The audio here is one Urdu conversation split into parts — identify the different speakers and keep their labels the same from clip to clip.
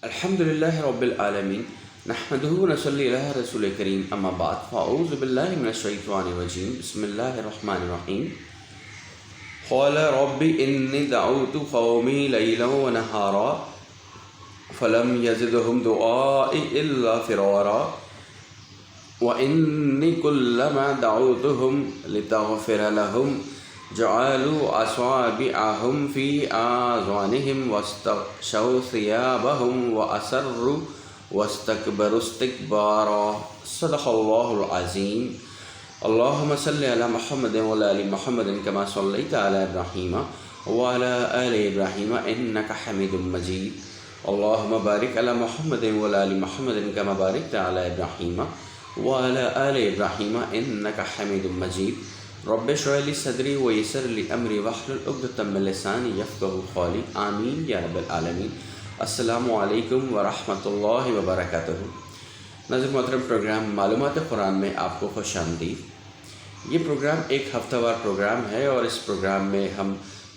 Speaker 1: الحمدللہ رب العالمین نحمدہ ونصلی علی رسول کریم اما بعد فاعوذ باللہ من الشیطان الرجیم بسم اللہ الرحمن الرحیم قال رب انی دعوت قومی لیلا ونہارا فلم یزدہم دعائی الا فرارا وانی کلما دعوتہم لتغفر لہم جعلوا اصابعهم في آذانهم واستغشوا ثيابهم وأسروا واستكبروا استكبارا صدق الله العظيم. اللهم صل على محمد وعلى آل محمد كما صليت على إبراهيم وعلى آل إبراهيم إنك حميد مجيد. اللهم بارك على محمد وعلى آل محمد كما باركت على إبراهيم وعلى آل إبراهيم إنك حميد مجيد. رب اشرح لي صدری ویسر لي امری واحلل عقدۃ من لسانی یفقہوا قولی آمین یا رب العالمین. السلام علیکم ورحمۃ اللہ وبرکاتہ. ناظرین محترم، پروگرام معلومات قرآن میں آپ کو خوش آمدید. یہ پروگرام ایک ہفتہ وار پروگرام ہے اور اس پروگرام میں ہم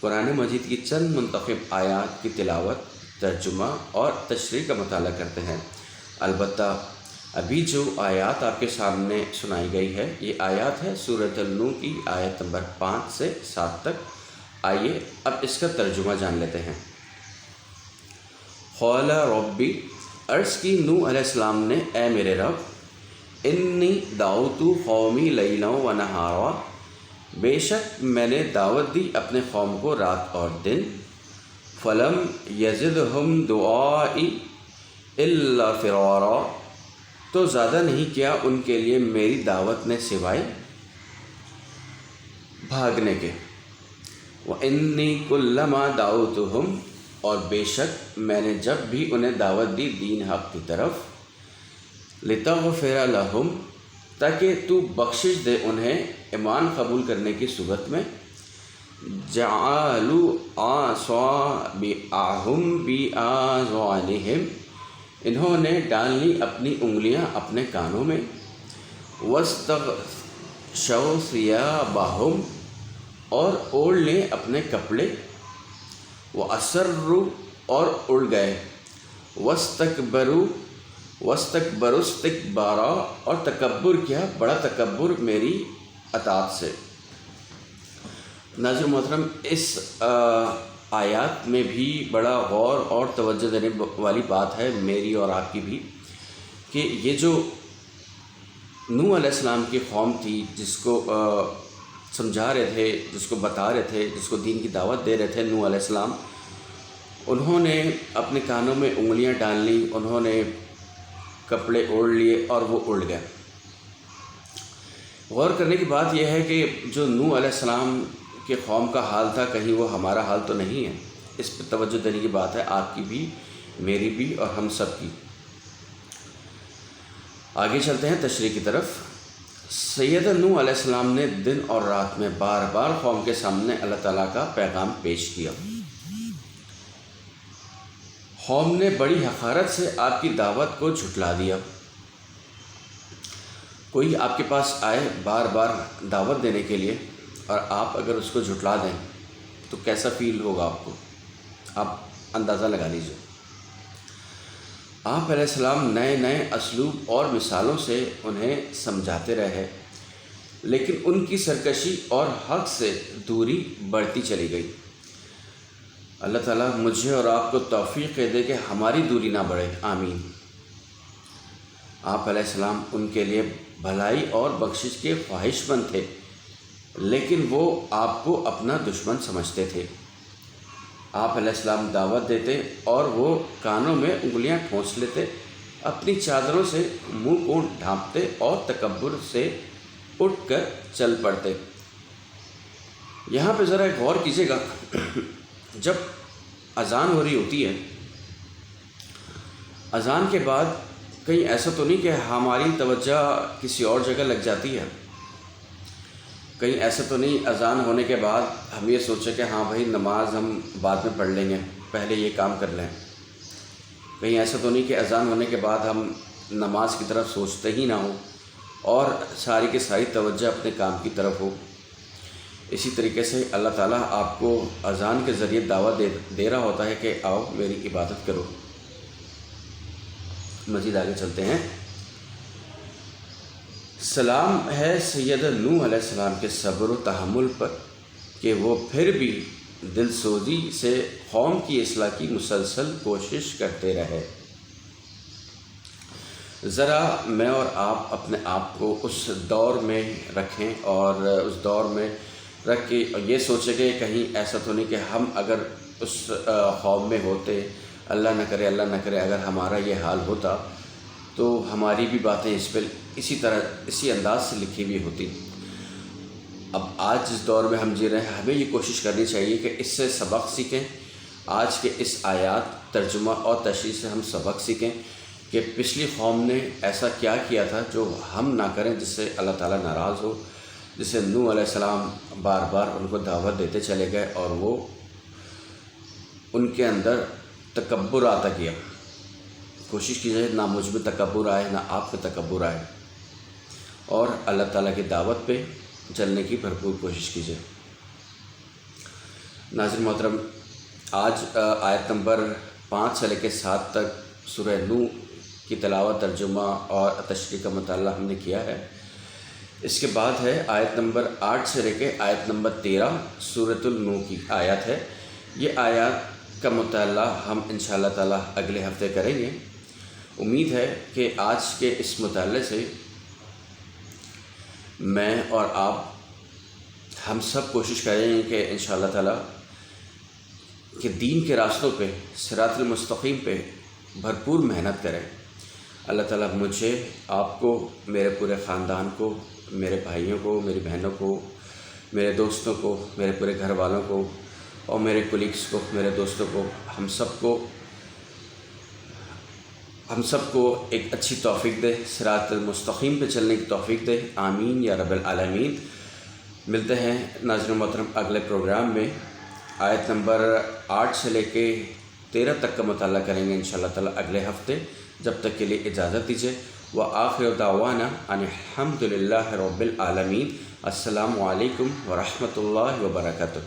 Speaker 1: قرآن مجید کی چند منتخب آیات کی تلاوت، ترجمہ اور تشریح کا مطالعہ کرتے ہیں. البتہ ابھی جو آیات آپ کے سامنے سنائی گئی ہے، یہ آیات ہے سورۃ النور کی آیت نمبر 5 سے 7 تک. آئیے اب اس کا ترجمہ جان لیتے ہیں. قال ربی، عرض کی نوح علیہ السلام نے، اے میرے رب، انی دعوت قومی لیلا و نہارا، بے شک میں نے دعوت دی اپنے قوم کو رات اور دن. فلم یزدہم دعائی الا فرارا، تو زیادہ نہیں کیا ان کے لیے میری دعوت نے سوائے بھاگنے کے. وَإِنِّي كُلَّمَا دَعَوْتُهُمْ، اور بے شک میں نے جب بھی انہیں دعوت دی دین حق کی طرف، لِتَغْفِرَ لَهُمْ، تاکہ تو بخشش دے انہیں ایمان قبول کرنے کی صورت میں، جَعَلُوا أَصَابِعَهُمْ بِآذَانِهِمْ، انہوں نے ڈال لی اپنی انگلیاں اپنے کانوں میں، وَاسْتَغْشَوْا ثِيَابَهُمْ، اور اوڑھ لیں اپنے کپڑے، وَأَسَرُّوا، اور اڑ گئے، وَاسْتَكْبَرُوا اسْتِكْبَارًا، اور تکبر کیا، بڑا تکبر میری اطاعت سے. ناظرین محترم، اس آیات میں بھی بڑا غور اور توجہ دینے والی بات ہے، میری اور آپ کی بھی، کہ یہ جو نوح علیہ السلام کی قوم تھی، جس کو سمجھا رہے تھے، جس کو بتا رہے تھے، جس کو دین کی دعوت دے رہے تھے نوح علیہ السلام، انہوں نے اپنے کانوں میں انگلیاں ڈال لیں، انہوں نے کپڑے اوڑھ لیے اور وہ اڑ گئے. غور کرنے کی بات یہ ہے کہ جو نوح علیہ السلام کہ قوم کا حال تھا، کہیں وہ ہمارا حال تو نہیں ہے. اس پہ توجہ دینے کی بات ہے، آپ کی بھی، میری بھی اور ہم سب کی. آگے چلتے ہیں تشریح کی طرف. سید نوح علیہ السلام نے دن اور رات میں بار بار قوم کے سامنے اللہ تعالیٰ کا پیغام پیش کیا. قوم نے بڑی حقارت سے آپ کی دعوت کو جھٹلا دیا. کوئی آپ کے پاس آئے بار بار دعوت دینے کے لیے اور آپ اگر اس کو جھٹلا دیں تو کیسا فیل ہوگا آپ کو؟ آپ اندازہ لگا لیجیے. آپ علیہ السلام نئے نئے اسلوب اور مثالوں سے انہیں سمجھاتے رہے، لیکن ان کی سرکشی اور حق سے دوری بڑھتی چلی گئی. اللہ تعالیٰ مجھے اور آپ کو توفیق دے کہ ہماری دوری نہ بڑھے، آمین. آپ علیہ السلام ان کے لیے بھلائی اور بخشش کے خواہش مند تھے، لیکن وہ آپ کو اپنا دشمن سمجھتے تھے. آپ علیہ السلام دعوت دیتے اور وہ کانوں میں انگلیاں ٹھونس لیتے، اپنی چادروں سے منہ کو ڈھانپتے اور تکبر سے اٹھ کر چل پڑتے. یہاں پہ ذرا غور کیجیے گا، جب اذان ہو رہی ہوتی ہے، اذان کے بعد کہیں ایسا تو نہیں کہ ہماری توجہ کسی اور جگہ لگ جاتی ہے؟ کہیں ایسا تو نہیں اذان ہونے کے بعد ہم یہ سوچیں کہ ہاں بھائی نماز ہم بعد میں پڑھ لیں گے، پہلے یہ کام کر لیں؟ کہیں ایسا تو نہیں کہ اذان ہونے کے بعد ہم نماز کی طرف سوچتے ہی نہ ہوں اور ساری کی ساری توجہ اپنے کام کی طرف ہو؟ اسی طریقے سے اللہ تعالیٰ آپ کو اذان کے ذریعے دعوت دے رہا ہوتا ہے کہ آؤ میری عبادت کرو. مزید آگے چلتے ہیں۔ سلام ہے سید نوح علیہ السلام کے صبر و تحمل پر کہ وہ پھر بھی دل سوزی سے قوم کی اصلاح کی مسلسل کوشش کرتے رہے۔ ذرا میں اور آپ اپنے آپ کو اس دور میں رکھیں اور اس دور میں رکھ کے یہ سوچیں کہ کہیں ایسا تو نہیں کہ ہم اگر اس قوم میں ہوتے، اللہ نہ کرے اگر ہمارا یہ حال ہوتا تو ہماری بھی باتیں اس پہ اسی انداز سے لکھی ہوئی ہوتی۔ اب آج جس دور میں ہم جی رہے ہیں ہمیں یہ کوشش کرنی چاہیے کہ اس سے سبق سیکھیں، آج کے اس آیات ترجمہ اور تشریح سے ہم سبق سیکھیں کہ پچھلی قوم نے ایسا کیا کیا تھا جو ہم نہ کریں، جس سے اللہ تعالیٰ ناراض ہو، جسے نوح علیہ السلام بار بار ان کو دعوت دیتے چلے گئے اور وہ ان کے اندر تکبر آتا گیا۔ کوشش کیجیے نہ مجھ میں تکبر آئے نہ آپ میں تکبر آئے، اور اللہ تعالیٰ کی دعوت پہ چلنے کی بھرپور کوشش کیجیے۔ ناظرین محترم، آج آیت نمبر 5 سے لے کے 7 تک سورہ نوح کی تلاوت، ترجمہ اور تشریح کا مطالعہ ہم نے کیا ہے۔ اس کے بعد ہے آیت نمبر 8 سے لے کے آیت نمبر 13 سورۃ النوح کی آیات ہے۔ یہ آیات کا مطالعہ ہم انشاءاللہ تعالیٰ اگلے ہفتے کریں گے۔ امید ہے کہ آج کے اس مطالعے سے میں اور آپ ہم سب کوشش کریں گے کہ انشاءاللہ تعالیٰ کہ دین کے راستوں پہ، صراط المستقیم پہ بھرپور محنت کریں۔ اللہ تعالیٰ مجھے، آپ کو، میرے پورے خاندان کو، میرے بھائیوں کو، میری بہنوں کو، میرے دوستوں کو، میرے پورے گھر والوں کو اور میرے کولیگس کو، میرے دوستوں کو، ہم سب کو ایک اچھی توفیق دے، صراط المستقیم پہ چلنے کی توفیق دے، آمین یا رب العالمین۔ ملتے ہیں ناظرین محترم اگلے پروگرام میں، آیت نمبر 8 سے لے کے 13 تک کا مطالعہ کریں گے انشاءاللہ تعالیٰ اگلے ہفتے۔ جب تک کے لیے اجازت دیجیے، وآخر دعوانا ان الحمد للہ رب العالمین۔ السلام علیکم ورحمۃ اللہ وبرکاتہ۔